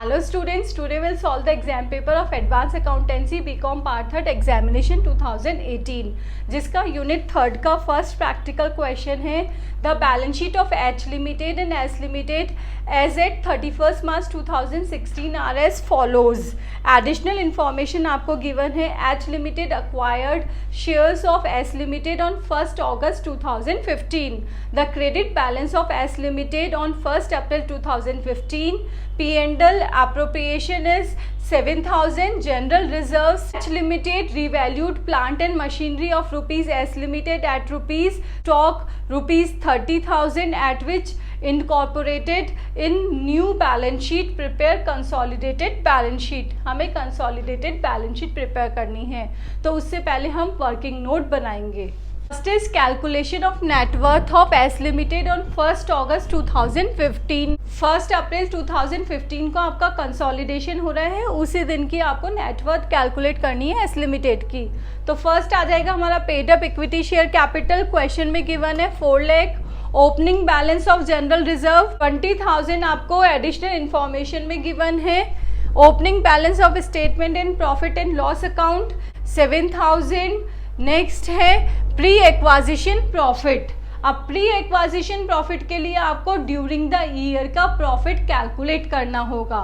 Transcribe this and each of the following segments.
Hello students, today we'll solve the exam paper of Advanced Accountancy BCom Part 3 Examination 2018 जिसका unit 3 का first practical question है the balance sheet of H limited and S limited as at 31 March 2016 are as follows. Additional information आपको given है। H limited acquired shares of S limited on 1 August 2015। The credit balance of S limited on 1 April 2015। P&L appropriation is 7,000. General reserves H Limited revalued plant and machinery of rupees S Limited at rupees stock rupees 30,000 at which incorporated in new balance sheet prepare consolidated balance sheet। हमें consolidated balance sheet prepare करनी है तो उससे पहले हम working note बनाएंगे। First is calculation of net worth of S Limited on 1 August 2015। 1 April 2015 को आपका कंसोलिडेशन हो रहा है, उसी दिन की आपको नेटवर्थ कैलकुलेट करनी है एस लिमिटेड की। तो फर्स्ट आ जाएगा हमारा paid up equity share capital. Question में गिवन है 4 lakh. Opening balance of general reserve 20,000 आपको एडिशनल इंफॉर्मेशन में गिवन है। Opening balance of statement and profit and loss account 7,000। Next है प्री एक्वाजिशन प्रॉफिट। अब प्री एक्वाजिशन प्रॉफिट के लिए आपको ड्यूरिंग द ईयर का प्रॉफिट कैलकुलेट करना होगा।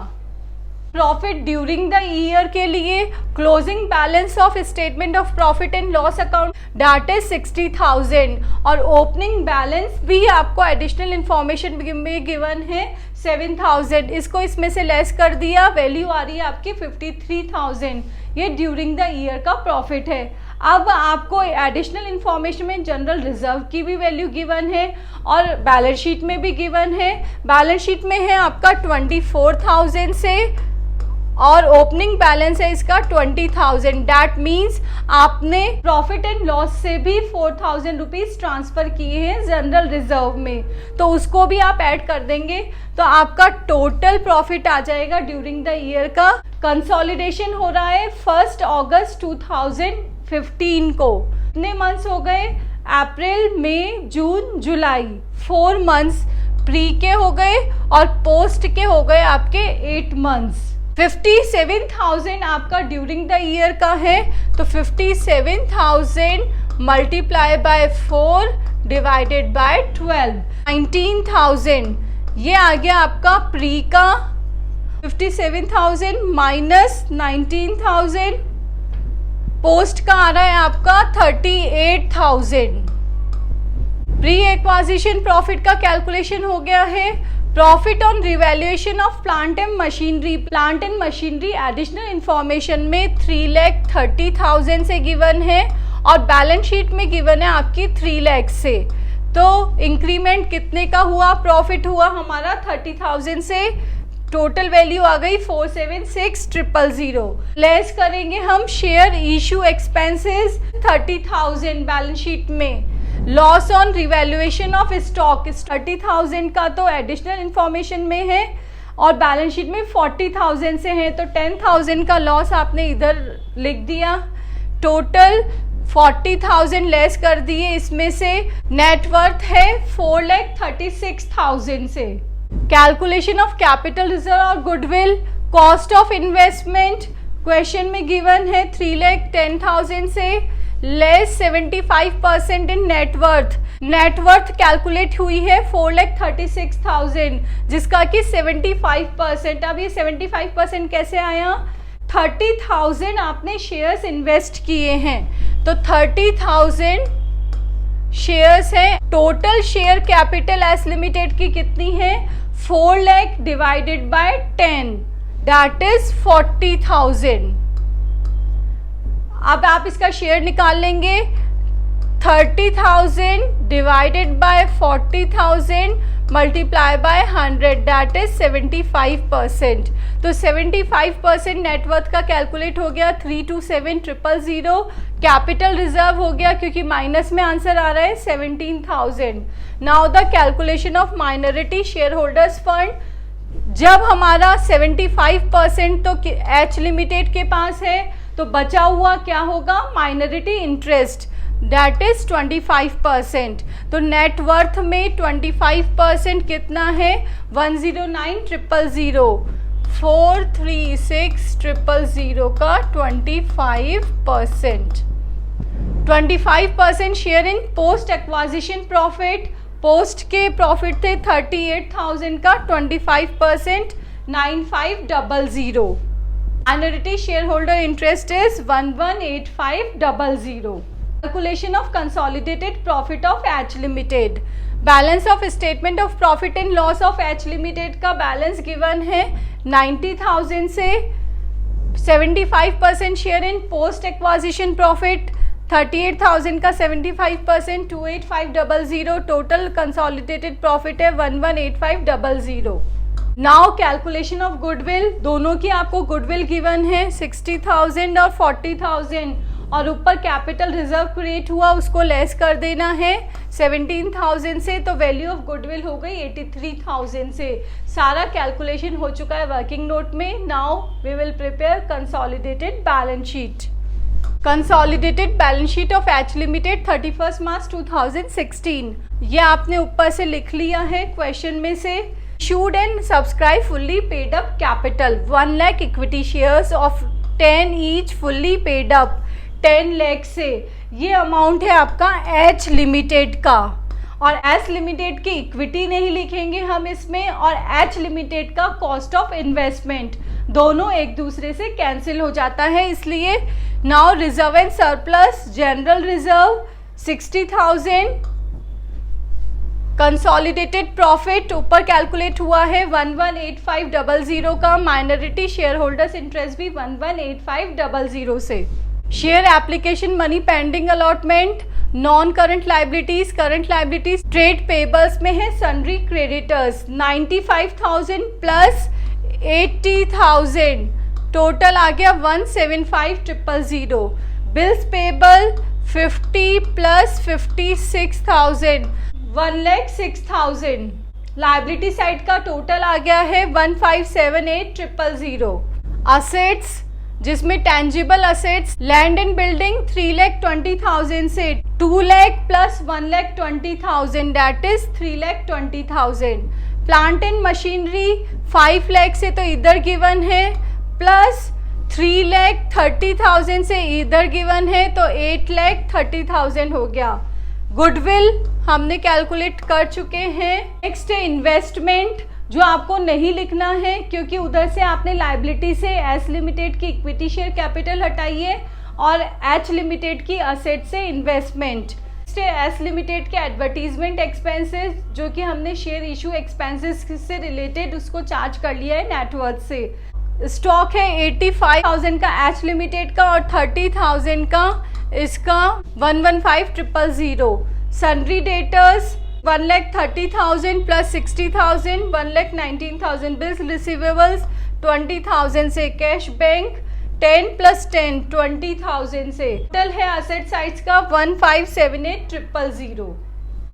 प्रॉफिट ड्यूरिंग द ईयर के लिए closing balance of statement of profit and loss account that is 60,000 और ओपनिंग बैलेंस भी आपको एडिशनल इंफॉर्मेशन में गिवन है 7,000। इसको इसमें से लेस कर दिया, वैल्यू आ रही है आपकी 53,000। ये ड्यूरिंग द ईयर का प्रॉफिट है। अब आपको एडिशनल इंफॉर्मेशन में जनरल रिजर्व की भी वैल्यू गिवन है और बैलेंस शीट में भी गिवन है। बैलेंस शीट में है आपका 24,000 से और ओपनिंग बैलेंस है इसका 20,000। डैट मीन्स आपने प्रॉफिट एंड लॉस से भी 4,000 रुपीज ट्रांसफर किए हैं जनरल रिजर्व में, तो उसको भी आप ऐड कर देंगे तो आपका टोटल प्रॉफिट आ जाएगा ड्यूरिंग द ईयर का। कंसोलिडेशन हो रहा है 1 अगस्त 2015 को। कितने मंथ्स हो गए? अप्रैल, मई, जून, जुलाई। 4 मंथ्स प्री के हो गए और पोस्ट के हो गए आपके 8 मंथ्स। 57,000 आपका ड्यूरिंग द ईयर का है तो 57,000 मल्टीप्लाई बाय 4 डिवाइडेड बाय 12। 19,000 ये आ गया आपका प्री का। 57,000 माइनस 19,000 पोस्ट का आ रहा है आपका 38,000। प्री एक्वाजिशन प्रॉफिट का कैलकुलेशन हो गया है। Profit on revaluation of plant and machinery. Plant and machinery additional information में 3,30,000 से गिवन है और बैलेंस शीट में गिवन है आपकी 3 लाख से। तो इंक्रीमेंट कितने का हुआ? प्रॉफिट हुआ हमारा 30,000 से। टोटल वैल्यू आ गई 476,000। लेस करेंगे हम share issue expenses 30,000 balance sheet में। Loss on revaluation of stock 30,000 का तो एडिशनल इंफॉर्मेशन में है और बैलेंस शीट में 40,000 से है तो 10,000 का लॉस आपने इधर लिख दिया। टोटल 40,000 लेस कर दिए, इसमें से नेटवर्थ है 4,36,000 से। कैलकुलेशन ऑफ कैपिटल रिजर्व और goodwill. Cost of investment question में गिवन है 3,10,000 से लेस 75% इन नेटवर्थ। नेटवर्थ कैलकुलेट हुई है 4,36,000 जिसका कि 75%। अब ये 75% कैसे आया? 30,000 आपने शेयर्स इन्वेस्ट किए हैं तो 30,000 शेयर्स है। Total share capital S limited की कितनी है? 4 lakh divided by 10 that is 40,000। अब आप इसका शेयर निकाल लेंगे। 30,000 divided by 40,000 multiply by 100 that is 75%। तो 75% नेटवर्थ का कैलकुलेट हो गया 327,000। कैपिटल रिजर्व हो गया क्योंकि माइनस में आंसर आ रहा है 17,000। Now the calculation of minority share holders fund. जब हमारा 75% तो एच लिमिटेड के पास है तो बचा हुआ क्या होगा? Minority interest that is 25%। तो नेटवर्थ में 25% कितना है? 109,000। 436,000 का 25%। 25% share in post acquisition profit, post के प्रॉफिट थे 38,000 का 25%, 9500। Minority share holder interest is 118500। Calculation of consolidated profit of H limited. Balance of statement of profit and loss of H limited का balance given है 90,000 से 75% share in post acquisition profit, 38,000 का 75%, 28500। Total consolidated profit है 118500। Now calculation of goodwill, दोनों की आपको goodwill given है 60,000 और 40,000, और ऊपर कैपिटल रिजर्व क्रिएट हुआ उसको लेस कर देना है 17,000 से, तो वैल्यू ऑफ गुडविल हो गई 83,000 से। सारा कैलकुलेशन हो चुका है वर्किंग नोट में। Now we will prepare consolidated balance sheet. Consolidated balance sheet of H limited 31 March 2016। ये आपने ऊपर से लिख लिया है क्वेश्चन में से। Issued and subscribe fully paid up capital 1 lakh equity shares of 10 each fully paid up 10 lakh से। ये अमाउंट है आपका एच लिमिटेड का, और एच लिमिटेड की इक्विटी नहीं लिखेंगे हम इसमें, और एच लिमिटेड का कॉस्ट ऑफ इन्वेस्टमेंट, दोनों एक दूसरे से कैंसिल हो जाता है, इसलिए now reserve and surplus general reserve 60,000। Consolidated profit ऊपर कैलकुलेट हुआ है 118500 का। माइनॉरिटी शेयर होल्डर्स इंटरेस्ट भी 118500 से। Share application money pending allotment, non current liabilities, current liabilities trade payables में है सन्ड्री क्रेडिटर्स 95,000 प्लस 80,000, टोटल आ गया 175,000। Bills payable 50 plus 56,000, 1,06,000। Liability side का टोटल आ गया है 1,57,800। असेट्स जिसमें tangible assets land and building 3,20,000 से 2 lakh plus 1,20,000 that is 3,20,000। Plant and machinery 5 lakh से तो इधर गिवन है, प्लस 3,30,000 से इधर गिवन है, तो 8,30,000 हो गया। गुडविल हमने कैलकुलेट कर चुके हैं। नेक्स्ट है इन्वेस्टमेंट, जो आपको नहीं लिखना है क्योंकि उधर से आपने लाइबिलिटी से एच लिमिटेड की इक्विटी शेयर कैपिटल हटाई है और एच लिमिटेड की असेट से इन्वेस्टमेंट। एच लिमिटेड के एडवर्टीजमेंट एक्सपेंसेस, जो कि हमने शेयर इशू एक्सपेंसेस से रिलेटेड उसको चार्ज कर लिया है नेटवर्थ से। स्टॉक है 85,000 का एच लिमिटेड का और 30,000 का इसका 115,000। Sundry debtors 1,30,000 plus 60,000, 1,19,000। Bills receivables 20,000 से। कैश बैंक 10 प्लस 10 20,000 से। टोटल है असेट साइज का 1,57,800।